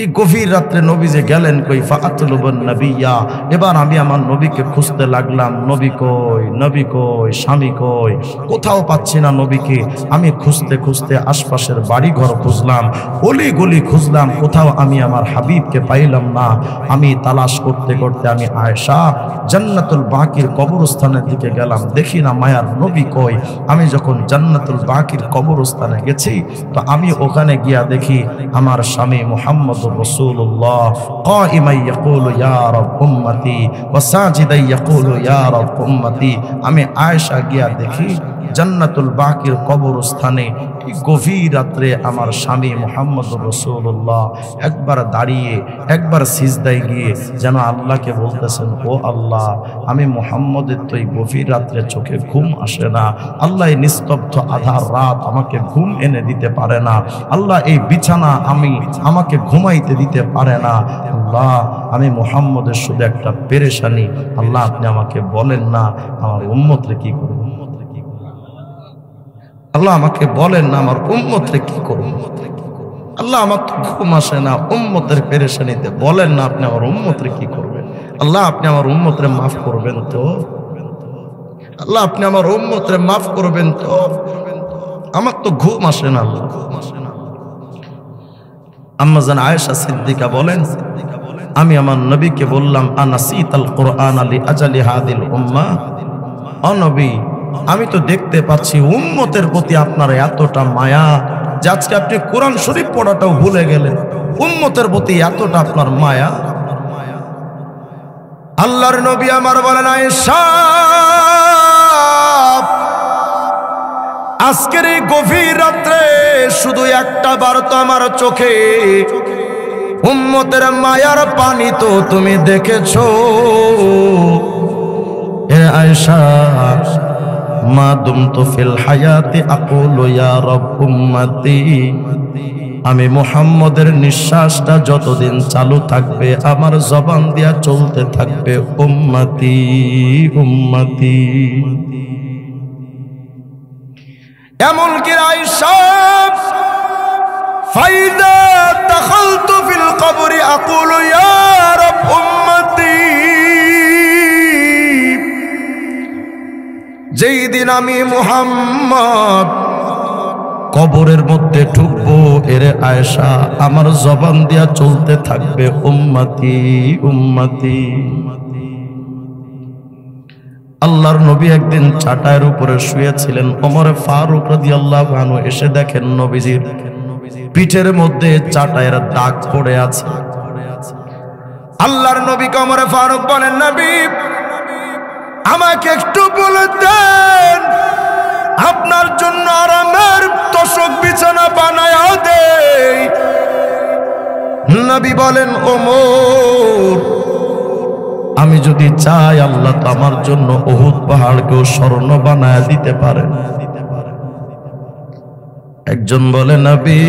এই গভীর রাত্রে নবী যে গেলেন কই, ফাআতলুবুন নবিয়্যা। এবার আমি আমার নবীকে খুঁজতে লাগলাম, নবী কই, নবী কই, স্বামী কই, কোথাও পাচ্ছি না নবীকে। আমি খুঁজতে খুঁজতে আশপাশের বাড়ি ঘর খুঁজলাম, অলি গলি খুঁজলাম, কোথাও আমি আমার হাবিবকে পাইলাম না। আমি তালাশ করতে করতে আমি আয়েশা জান্নাতুল বাকির কবরস্থানের দিকে গেলাম, দেখি না মায়ার নবী কই। আমি যখন জান্নাতুল বাকির কবরস্থানে গেছি তো আমি ওখানে গিয়া দেখি আমার স্বামী মুহাম্মদ রাসূলুল্লাহ কাইমান ইয়াকুলু ইয়া রাব উম্মতি ওয়া সাজিদান ইয়াকুলু ইয়া রাব উম্মতি। আমি আয়েশা গিয়া দেখি জান্নাতুল বাকির কবরস্থানে এই গভীর রাত্রে আমার স্বামী মুহাম্মদুর রাসূলুল্লাহ একবার দাঁড়িয়ে একবার সিজদায় গিয়ে যেন আল্লাহকে বলতেছেন, ও আল্লাহ, আমি মুহাম্মদের তো এই গভীর রাত্রে চোখে ঘুম আসে না। আল্লাহ এই নিস্তব্ধ আধার রাত আমাকে ঘুম এনে দিতে পারে না। আল্লাহ এই বিছানা আমাকে ঘুমাইতে দিতে পারে না। আল্লাহ, আমি মুহাম্মদের শুধু একটা পেরেশানি। আল্লাহ, আপনি আমাকে বলেন না আমার উম্মতরে কি করব। আল্লাহ, আমাকে বলেন না আমার উম্মতরে কি করব। আল্লাহ, আমার তো ঘুম আসে না উম্মতের পেরেশানিতে, বলেন না আপনি আমার উম্মতরে কি করবেন। আল্লাহ, আপনি আমার উম্মতরে মাফ করবেন তো। আল্লাহ, আপনি আমার উম্মতরে মাফ করবেন তো। আমার তো ঘুম আসে না। আল্লাহ, আম্মা জান আয়েশা সিদ্দিকা বলেন, আমি আমার নবীকে বললাম, আনাসিতাল কুরআন আলি আজালি হাদিল উম্মাহ। ও নবী, আমি তো দেখতে পাচ্ছি উম্মতের প্রতি আপনার এতটা মায়া যে আজকে আপনি কোরআন শরীফ পড়াটাও ভুলে গেলেন। উম্মতের প্রতি এতটা আপনার মায়া। আল্লাহর নবী আমার বলেন, আয়েশা, আজকের এই গভীর রাত্রে শুধু একটা বার তো আমার চোখে উম্মতের মায়ার পানি তো তুমি দেখেছো। এ আয়েশা, মা দুমতু ফিল হায়াতি আকুলু ইয়া রব উম্মতি। আমি মুহাম্মদের নিঃশ্বাসটা যতদিন চালু থাকবে আমার জবান দিয়া চলতে থাকবে উম্মতি উম্মতি। এমনকি আয়েশা, ফাইদা দাখালতু ফিল কবরি আকুলু ইয়া রব উম্মতি। যেই দিন আমি মুহাম্মদ কবরের মধ্যে ঢুকবো, এরে আয়েশা, আমার জবান দিয়া চলতে থাকবে উম্মতি উম্মতি। আল্লাহর নবী একদিন চাটাইয়ের উপরে শুয়েছিলেন। ওমর ফারুক রাদিয়াল্লাহু আনহু এসে দেখেন নবীজির পিঠের মধ্যে চাটাইয়ের দাগ পড়ে আছে। আল্লাহর নবী ওমর ফারুক বলেন, নবী, আমাকে একটু বলে দেন, আপনার জন্য আরামের তোশক বিছানা বানায়া দেই। নবী বলেন, ওমর, আমি যদি চাই আল্লাহ তো আমার জন্য উহুদ পাহাড়কেও স্বর্ণ বানায়া দিতে পারেন। একজন বলে, নবী,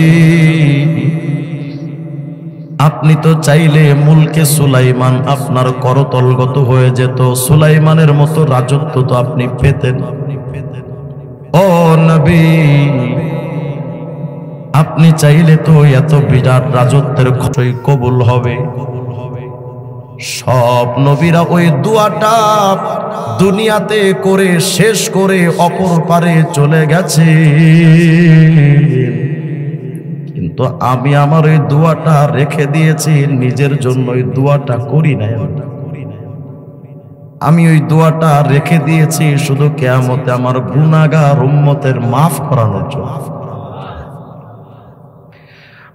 আপনি তো চাইলে মুলকে সুলাইমান আপনার করতলগত হয়ে যেত, সুলাইমানের মতো রাজত্ব তো আপনি পেতেন। ও নবী, আপনি চাইলে তো এত বিরাট রাজত্বের খোঁজই কবুল হবে। সব নবীরা ওই দোয়াটা দুনিয়াতে করে শেষ করে অপর পারে চলে গেছে, কিন্তু আমি আমার ওই দোয়াটা রেখে দিয়েছি নিজের জন্য। ওই দোয়াটা করি নাই, আমি ওই দোয়াটা রেখে দিয়েছি শুধু কিয়ামতে আমার গুনাহগার উম্মতের মাফ করানোর জন্য।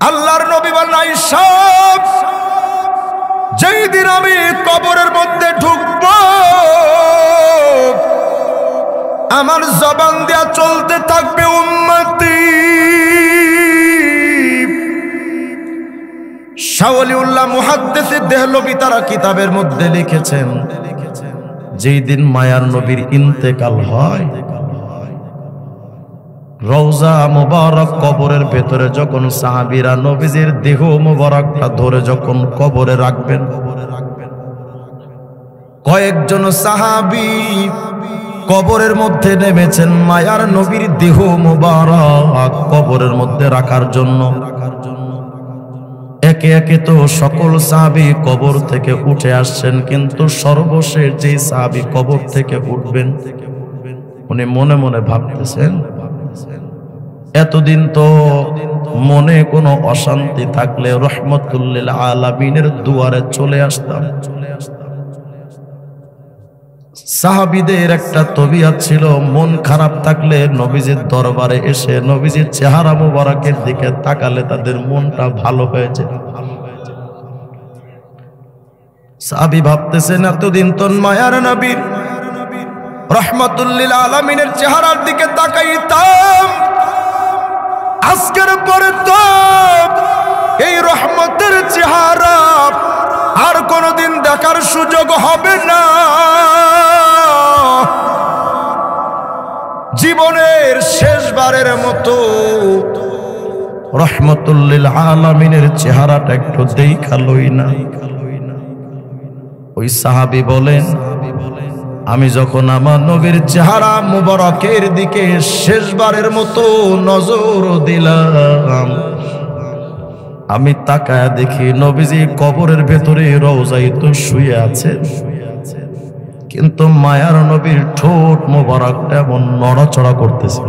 আল্লাহর নবী বলেন, আয়েশা, যেই দিন আমি কবরের মধ্যে ঢুকব আমার জবান দিয়া চলতে থাকবে উম্মতি। শাহ ওলিউল্লাহ মুহাদ্দিস দেহলভী তারা কিতাবের মধ্যে লিখেছেন, যেই দিন মায়ার নবীর ইন্তেকাল হয়, রওজা মুবারক কবরের ভেতরে যখন সাহাবীরা নবীজির দেহ মুবারকটা ধরে যখন কবরে রাখবেন, কয়েকজন সাহাবী কবরের মধ্যে নেমেছেন মায়ার নবীর দেহ মুবারক কবরের মধ্যে রাখার জন্য। একে একে তো সকল সাহাবী কবর থেকে উঠে আসছেন, কিন্তু সর্বশেষ যে সাহাবী কবর থেকে উঠবেন উনি মনে মনে ভাবতেছেন, এতদিন তো মনে কোনো অশান্তি থাকলে রহমতুল্লিল আলামিনের দুয়ারে চলে আসতাম। সাহাবীদের একটা তবিয়ত ছিল, মন খারাপ থাকলে নবীজির দরবারে এসে নবীজির চেহারা মুবারকের দিকে তাকালে তাদের মনটা ভালো হয়ে যায়। সাহাবী ভাবতেছেন, এতদিন তো মায়ার নবীর রহমাতুল লিল আলামিনের চেহারার দিকে তাকাইতাম, আজকের পরে তো এই রহমতের চেহারা আর কোনোদিন দেখার সুযোগ হবে না। জীবনের শেষবারের মতো রহমাতুল লিল আলামিনের চেহারাটা একটু দেখা লই না। ওই সাহাবী বলেন, আমি যখন আমার নবীর চেহারা মুবারকের দিকে শেষবারের মতো নজর দিলাম, আমি তাকায়া দেখি নবীজি কবরের ভেতরে রওজায় তো শুয়ে আছে, কিন্তু মায়ার নবীর ঠোঁট মোবারকটা এমন নড়াচড়া করতেছে।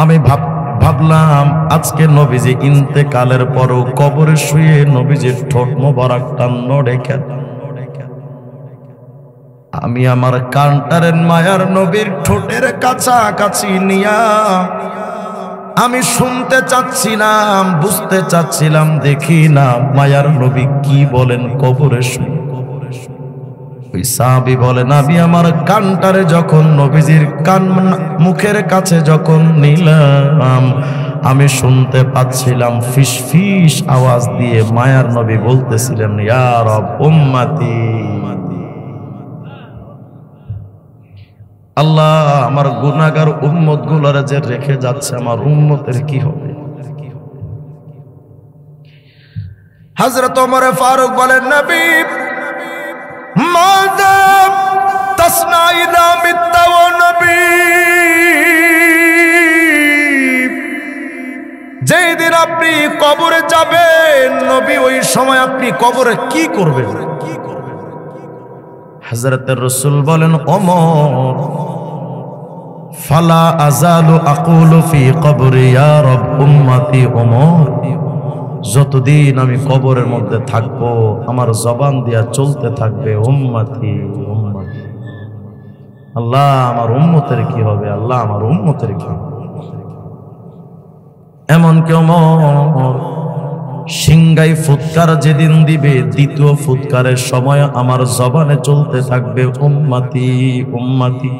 আমি ভাবলাম আজকে নবীজি ইন্তেকালের পরও কবরে শুয়ে নবীজির ঠোঁট মোবারকটা নড়ে কেন? আমি আমার কানটারের মায়ার নবীর ঠোঁটের কাছাকাছি নিয়া আমি শুনতে চাচ্ছিলাম, বুঝতে চাচ্ছিলাম, দেখি না মায়ার নবী কি বলেন কবরে শুয়ে। ওই সাহাবী বলেন, আমি আমার কানটারে যখন নবীজির কান মুখের কাছে যখন নিলাম, আমি শুনতে পাচ্ছিলাম ফিস ফিস আওয়াজ দিয়ে মায়ার নবী বলতেছিলেন, ইয়া রব উম্মতি, আল্লাহ আমার গুনাহগার উম্মত গুলারে যে রেখে যাচ্ছে, আমার উম্মতের কি হবে? হযরত ওমর ফারুক বলেন, নবী মাযা তাসনা ইযা মিত্তা ওয়া নবী, যেই দিন আপনি কবরে যাবেন নবী, ওই সময় আপনি কবরে কি করবেন? হযরত রাসূল বলেন, ওমর ফালা আযালু আকুলু ফি কবরি ইয়া রব উম্মতি, ওমর যতদিন আমি কবরের মধ্যে থাকবো আমার জবান দিয়া চলতে থাকবে উম্মতি উম্মতি। আল্লাহ আমার উম্মতের কি হবে, আল্লাহ আমার উম্মতের কি হবে? এমন কি ওমর সিংগাই ফুৎকার যেদিন দিবে, দ্বিতীয় ফুৎকারের সময় আমার জবানে চলতে থাকবে উম্মতি উম্মতি।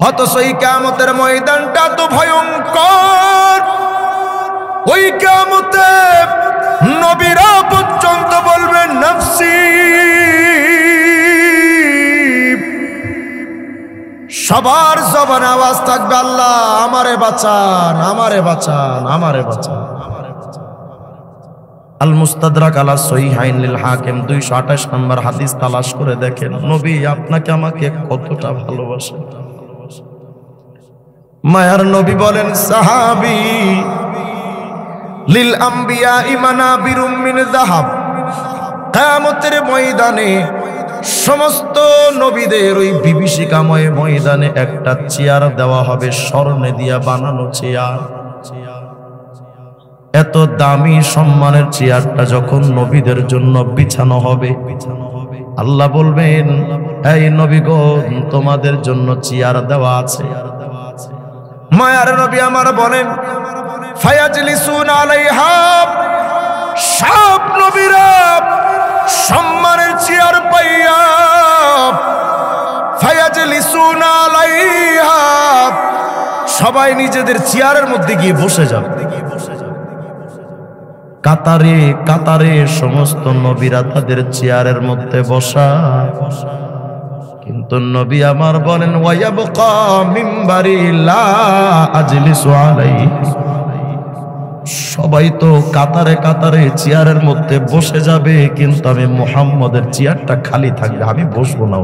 অথচ এই কিয়ামতের ময়দানটা তো ভয়ঙ্কর। ওই কিয়ামতে নবীরা পর্যন্ত বলবেন নফসি, সবার জবানে আওয়াজ থাকবে আল্লাহ আমারে বাঁচান, আমারে বাঁচান, আমারে বাঁচান। আল মুস্তাদরাক আলা সহিহাইন লিল হাকিম 228 নম্বর হাদিস তালাশ করে দেখেন, নবী আপনাকে আমাকে কতটা ভালোবাসেন। মায়ার নবী বলেন, সাহাবী লিল আম্বিয়া মানাবিরুম মিন যাহাব, কিয়ামতের ময়দানে সমস্ত নবীদের ওই বিভীষিকাময় ময়দানে একটা চেয়ার দেওয়া হবে, স্বর্ণে দিয়া বানানো চেয়ার। এত দামি সম্মানের চেয়ারটা যখন নবীদের জন্য বিছানো হবে, আল্লাহ বলবেন, এই নবীগণ তোমাদের জন্য চেয়ার দেওয়া আছে। মায়ার নবী আমার বলেন, ফায়াজলিসুন আলাইহা, সব নবীরা সম্মানের চেয়ার পাইয়া ফায়াজলিসুন আলাইহা, সবাই নিজেদের চেয়ারের মধ্যে গিয়ে বসে যাবে। কাতারে কাতারে সমস্ত নবীরা তাদের চেয়ারের মধ্যে বসা, কিন্তু নবী আমার বলেন, ওয়ায়াবকা মিম্বারি লা আজলিসু আলাইহি, সবাই তো কাতারে কাতারে চেয়ারের মধ্যে বসে যাবে, কিন্তু আমি মুহাম্মদের চেয়ারটা খালি থাকবে, আমি বসবো না।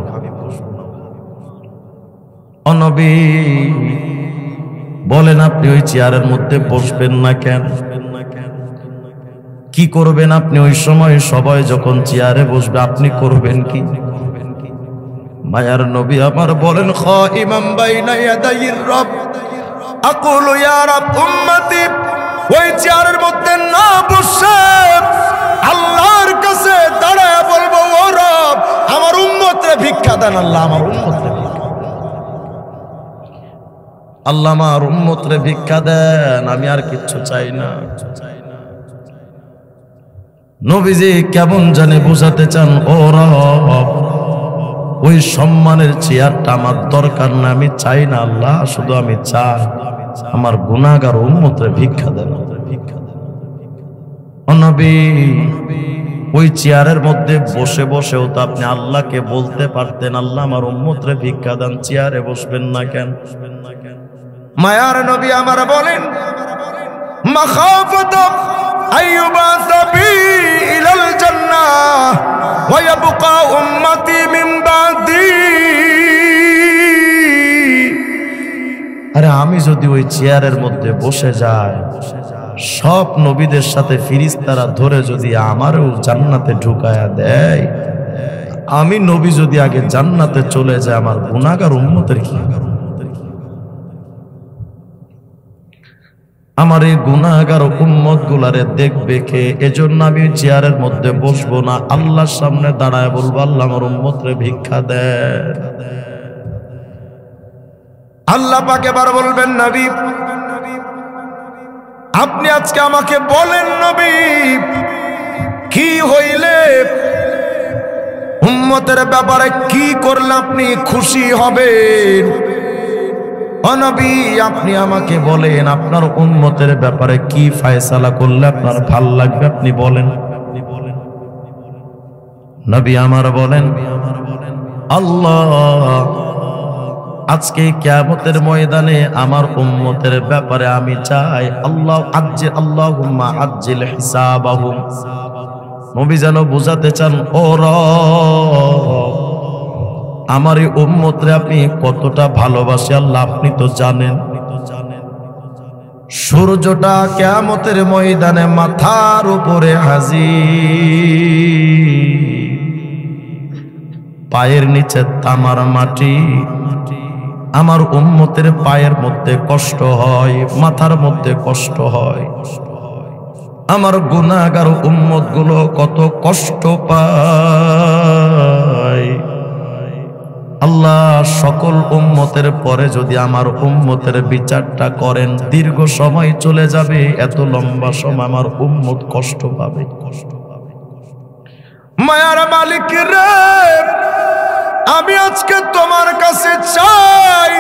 ও নবী বলেন, আপনি ওই চেয়ারের মধ্যে বসবেন না কেন? কি করবেন আপনি ওই সময়? সবাই যখন চেয়ারে বসবে আপনি করবেন কি? মায়ার নবী আমার বলেন, খাইমাম বাইনা ইয়াদাইর রব আকুলু ইয়া রব উম্মতি, ওই চেয়ারের মধ্যে না বসে আল্লাহর কাছে দাঁড়ায় বলবো, ও রব আমার উম্মতরে ভিক্ষা দেন, আল্লাহ আমার উম্মতরে ভিক্ষা, আল্লাহ আমার উম্মতরে ভিক্ষা দেন, আমি আর কিচ্ছু চাই না। নবীজি কেমন জানে বুঝাতে চান, ও রব ওই সম্মানের চেয়ারটা আমার দরকার না, আমি চাই না আল্লাহ, শুধু আমি চাই আমার গুনাহগার উম্মতের ভিক্ষা দেন। ও নবী, ওই চেয়ারের মধ্যে বসে বসেও তো আপনি আল্লাহকে বলতে পারতেন, আল্লাহ আমার উম্মতরে ভিক্ষা দান, চেয়ারে বসবেন না কেন? মায়ার নবী আমার বলেন, মাখাফাত আইয়ুবাসা বি ইলাল জান্নাহ ওয়া ইয়াবকা উম্মতি মিন বাদি। আরে আমি যদি ওই চেয়ারের মধ্যে বসে যাই, সব নবীদের সাথে ফেরেশতারা ধরে যদি আমারও জান্নাতে ঢুকায়া দেয়, আমি নবী যদি আগে জান্নাতে চলে যায়, আমার গুনাহগার উম্মতের কি? আমার এই গুনাহগার উম্মত গুলারে দেখবে কে? এজন্য আমি চেয়ারের মধ্যে বসবো না, আল্লাহর সামনে দাঁড়ায় বলবো, আল্লাহ আমার উম্মতরে ভিক্ষা দেন। আল্লাহ পাক এবার বলবেন, নবী আপনি আজকে আমাকে বলেন, নবী কি হইলে উম্মতের ব্যাপারে কি করলে আপনি খুশি হবেন? ও নবী আপনি আমাকে বলেন, আপনার উম্মতের ব্যাপারে কি ফয়সালা করলে আপনার ভাল লাগবে, আপনি বলেন। নবী আমার বলেন, আল্লাহ আজকে কিয়ামতের ময়দানে আমার উম্মতের ব্যাপারে আমি চাই, আল্লাহুম্মা আজ্জিল হিসাবাহুম। নবী যেন বুঝাতে চান, ও রব আমার এই উম্মতরে আপনি কতটা ভালোবাসি আল্লাহ আপনি তো জানেন। সূর্যটা কিয়ামতের ময়দানে মাথার উপরে হাজির, পায়ের নিচে তামার মাটি। আমার উম্মতের পায়ের মধ্যে কষ্ট হয়, মাথার মধ্যে কষ্ট হয়। আমার গুনাহগার উম্মত গুলো কত কষ্ট পায়। আল্লাহ সকল উম্মতের পরে যদি আমার উম্মতের বিচারটা করেন, দীর্ঘ সময় চলে যাবে, এত লম্বা সময় আমার উম্মত কষ্ট পাবে। মায়ার মালিক রে, আমি আজকে তোমার কাছে চাই,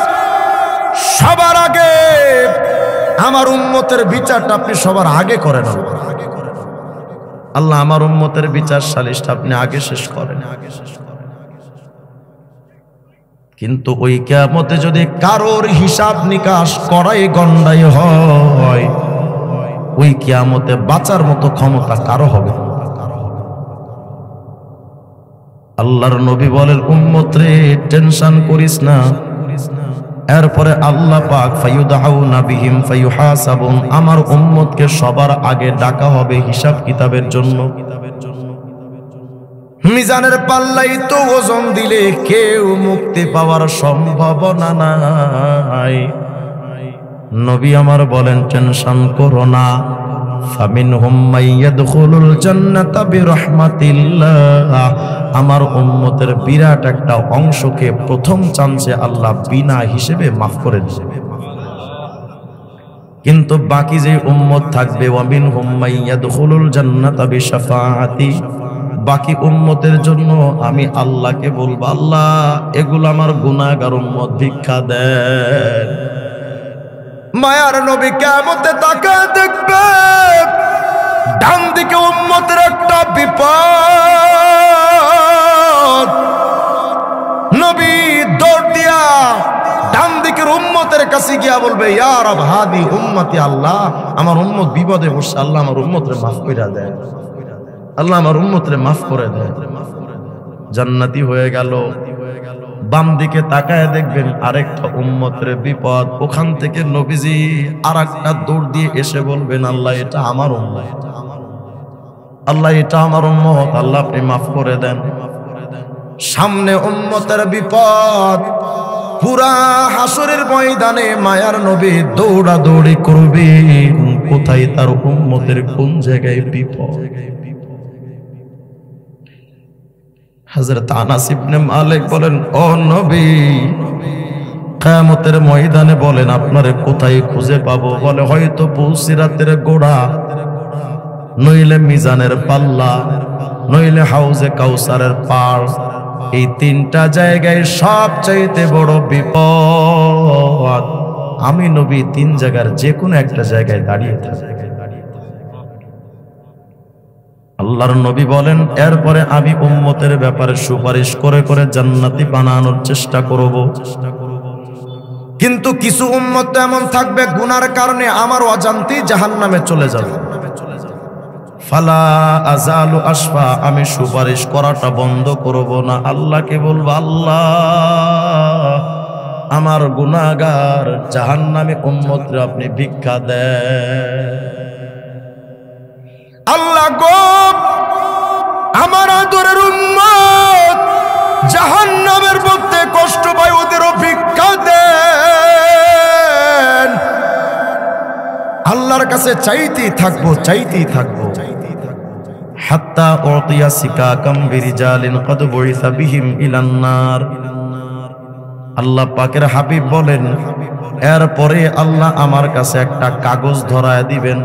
সবার আগে আমার উম্মতের বিচারটা আপনি সবার আগে করেন। আল্লাহ আমার উম্মতের বিচার সালিশটা আপনি আগে শেষ করেন। কিন্তু ওই কিয়ামতে যদি কারোর হিসাব নিকাশ করাই গন্ডাই হয়, ওই কিয়ামতে বাঁচার মতো ক্ষমতা কারো হবে। আল্লাহর নবী বলেন, উম্মত রে টেনশন করিস না। এরপরে আল্লাহ পাক ফায়ুদাউনা বিহিম ফায়ুহাসাবুন, আমার উম্মতকে সবার আগে ডাকা হবে হিসাব কিতাবের জন্য। মিজানের পাল্লাই তো ওজন দিলে কেউ মুক্তি পাওয়ার সম্ভাবনা নাই। নবী আমার বলেন, টেনশন করো না। ফামিনহুম মাইয়াদখুলুল জান্নাতা বিরহমাতিল্লাহ, আমার উম্মতের বিরাট একটা অংশকে প্রথম চান্সে আল্লাহ বিনা হিসেবে মাফ করে দেবে। কিন্তু বাকি যে উম্মত থাকবে, ওয়ামিনহুম মাইয়াদখুলুল জান্নাতা বিশাফাআতি, বাকি উম্মতের জন্য আমি আল্লাহকে বলবো, আল্লাহ এগুলো আমার গুনাহগার উম্মত, ভিক্ষা দেন। মায়ার নবী কিয়ামতে তাকায় দেখবে, ডান দিকে উম্মতের একটা বিপদ। নবী দৌড় দিয়া ডান দিকের উম্মতের কাছে গিয়া বলবে, ইয়া রব হাদি উম্মতি, আল্লাহ আমার উম্মত বিপদে পড়ছে, আল্লাহ আমার উম্মতরে মাফ কইরা দেন, আল্লাহ আমার উম্মতরে মাফ করে দেন। জান্নাতি হয়ে গেল। বাম দিকে তাকায় দেখবেন আরেকটা উম্মতের বিপদ, ওখান থেকে নবীজি আরেকটা দৌড় দিয়ে এসে বলবেন, আল্লাহ এটা আমার উম্মত, আল্লাহ এটা আমার উম্মত, আল্লাহ আপনি মাফ করে দেন। সামনে উম্মতের বিপদ, পুরা হাসরের ময়দানে মায়ার নবী দৌড়াদৌড়ি করবে, কোথায় তার উম্মতের কোন জায়গায় বিপদ। হযরত আনাস ইবনে মালিক বলেন, ও নবী কিয়ামতের ময়দানে বলেন আপনারে কোথায় খুঁজে পাবো? বলে হয়তো পুলসিরাতের গোড়া, নইলে মিজানের পাল্লা, নইলে হাউজে কাউসারের পাড়, এই তিনটা জায়গায় সবচাইতে বড় বিপদ, আমি নবী তিন জায়গার যে কোনো একটা জায়গায় দাঁড়িয়ে থাকি। আল্লাহর নবী বলেন, এরপরে আমি উম্মতের ব্যাপারে সুপারিশ করে করে জান্নাতি বানানোর চেষ্টা করব। কিন্তু কিছু উম্মত এমন থাকবে গুনার কারণে আমার অজান্তেই জাহান্নামে চলে যাবে। ফালা আযালু আশফা, আমি সুপারিশ করাটা বন্ধ করব না। আল্লাহকে বলবো, আল্লাহ আমার গুনাহগার জাহান্নামে উম্মতরে আপনি ভিক্ষা দেন। আল্লাহ গো, আমার আদরের উম্মত জাহান্নামের মধ্যে কষ্ট পায়, ওদেরও ভিক্ষা দেন। আল্লাহর কাছে চাইতেই থাকবো, চাইতেই থাকবো। হাত্তা উতিয়া সিকাকাম বিরিজালিন কদ বুইসা বিহিম ইলান নার। আল্লাহ পাকের হাবিব বলেন, এরপরে আল্লাহ আমার কাছে একটা কাগজ ধরায় দিবেন,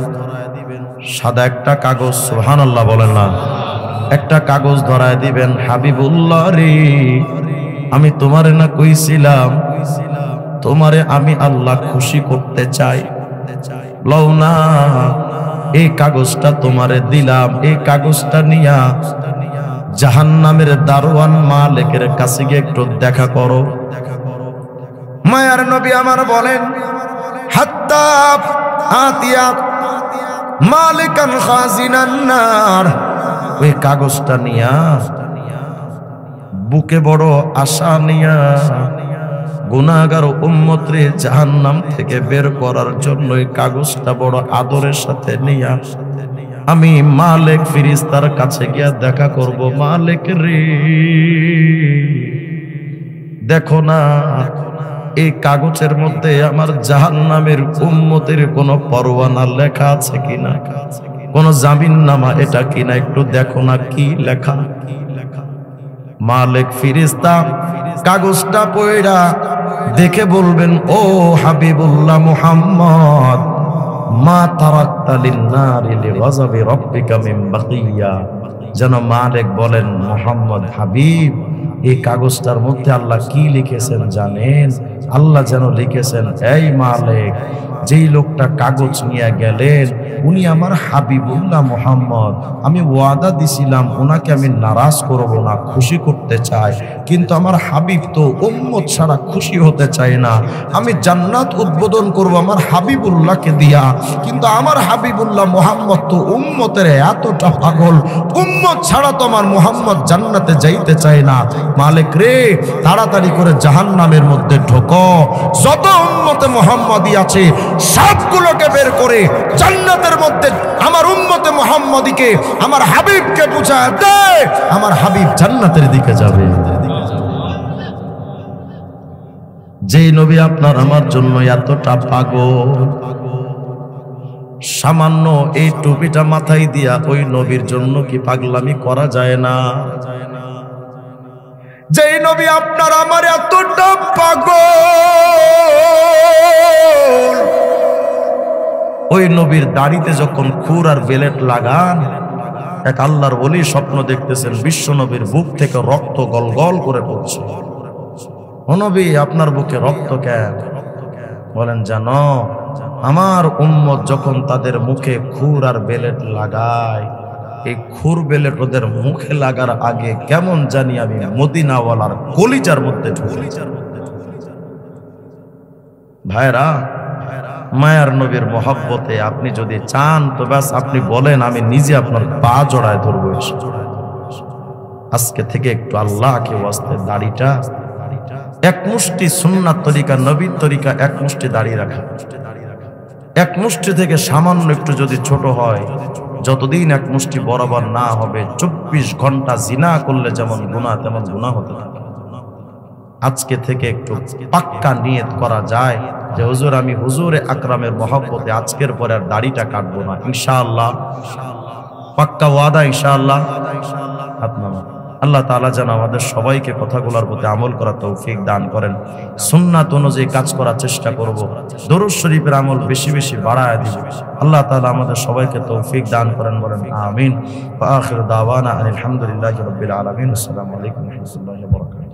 সাদা একটা কাগজ। সুবহানাল্লাহ বলেন না, একটা কাগজ ধরায় দিবেন। হাবিবুল্লাহ রে, আমি তোমারে না কইছিলাম তোমারে আমি আল্লাহ খুশি করতে চাই, লও না এই কাগজটা তোমারে দিলাম, এই কাগজটা নিয়া জাহান্নামের দারোয়ান মালিকের কাছে গিয়ে একটু দেখা করো। মায়ার নবী আমার বলেন, হাত্তা আতিয়া মালিকান খাজিনান নার, ওই কাগজটা নিয়া বুকে বড় আশা নিয়া গুনাহগার উম্মতরে জাহান্নাম থেকে বের করার জন্য ওই কাগজটা বড় আদরের সাথে নিয়া আমি মালিক ফেরেশতার কাছে গিয়া দেখা করব। মালিক রে, দেখো না এই কাগজের মধ্যে আমার জাহান্নামের উম্মতের কোনো পরোয়ানা লেখা আছে কিনা, কোন জামিননামা এটা কিনা, একটু দেখো না কি লেখা। মালিক ফেরেশতা কাগজটা পড়া দেখে বলবেন, ও হাবিবুল্লাহ মুহাম্মদ, মা তারাকতা লিন-নারি লিগাযাবি রাব্বিকা মিন বাকিয়া। যেন মালিক বলেন, মুহাম্মদ হাবিব, এই কাগজটার মধ্যে আল্লাহ কি লিখেছেন জানেন? আল্লাহ যেন লিখেছেন, এই মালিক, যেই লোকটা কাগজ নিয়ে গেলেন উনি আমার হাবিবুল্লাহ মুহাম্মদ, আমি ওয়াদা দিছিলাম ওনাকে আমি নারাজ করব না, খুশি করতে চাই, কিন্তু আমার হাবিব তো উম্মত ছাড়া খুশি হতে চায় না। আমি জান্নাত উদ্বোধন করব আমার হাবিবুল্লাহকে দিয়া, কিন্তু আমার হাবিবুল্লাহ মুহাম্মদ তো উম্মতের এতটা পাগল, উম্মত ছাড়া তো আমার মুহাম্মদ জান্নাতে যাইতে চায় না। মালিক রে, তাড়াতাড়ি করে জাহান্নামের মধ্যে ঢোকো, যত উম্মতে মুহাম্মদী আছে সবগুলোকে বের করে জান্নাতের মধ্যে আমার উম্মতে মুহাম্মদীকে, আমার হাবিবকে পৌঁছায় দে, আমার হাবিব জান্নাতের দিকে যাবে। যেই নবী আপনার আমার জন্য এতটা পাগল, সামান্য এই টুপিটা মাথায় দিয়া ওই নবীর জন্য কি পাগলামি করা যায় না? যেই নবী আপনার আমার এতটা পাগল, ওই নবীর দাড়িতে যখন খুর আর বেলেট লাগান, এক আল্লাহর ওলি স্বপ্ন দেখতেছেন বিশ্ব নবীর বুক থেকে রক্ত গলগল করে পড়ছে। ও নবী, আপনার বুকে রক্ত কেন? বলেন, জানো আমার উম্মত যখন তাদের মুখে খুর আর বেলেট লাগায়, এই খুর বেলেট ওদের মুখে লাগার আগে কেমন জানি আমি মদিনাওয়ালার কলিজার মধ্যে ঢুকে। ভাইরা, মায়ার নবীর মহব্বতে আপনি যদি চান তো ব্যাস আপনি বলেন, আমি নিজে আপনার পা জড়ায় ধরবো। আজকে থেকে একটু আল্লাহকে ওয়াস্তে দাড়িটা এক মুষ্টি সুন্নাত তরিকা, নবীর তরিকা, এক মুষ্টি দাঁড়িয়ে রাখা, এক মুষ্টি থেকে সামান্য একটু যদি ছোট হয়, যতদিন এক মুষ্টি বরাবর না হবে 24 ঘন্টা জিনা করলে যেমন গুনাহ তেমন গুনাহ হতে থাকে। আজকে থেকে একটু পাক্কা নিয়ত করা যায় যে হুজুর, আমি হুজুরে আকরামের মহব্বতে আজকের পরে আর দাড়িটা কাটবো না, ইনশাআল্লাহ। পাক্কা ওয়াদা, ইনশাআল্লাহ। হাত নামান। আল্লাহ তাআলা যেন আমাদের সবাইকে কথাগুলোর প্রতি আমল করার তৌফিক দান করেন। সুন্নাত অনুযায়ী কাজ করার চেষ্টা করব, দরুদ শরীফের আমল বেশি বেশি বাড়ায় দিব। আল্লাহ তাআলা আমাদের সবাইকে তৌফিক দান করেন, বলেন আমিন। ওয়া আখিরু দাওয়ানা আলহামদুলিল্লাহি রাব্বিল আলামিন। আসসালামু আলাইকুম ওয়া রাহমাতুল্লাহি ওয়া বারাকাতুহু।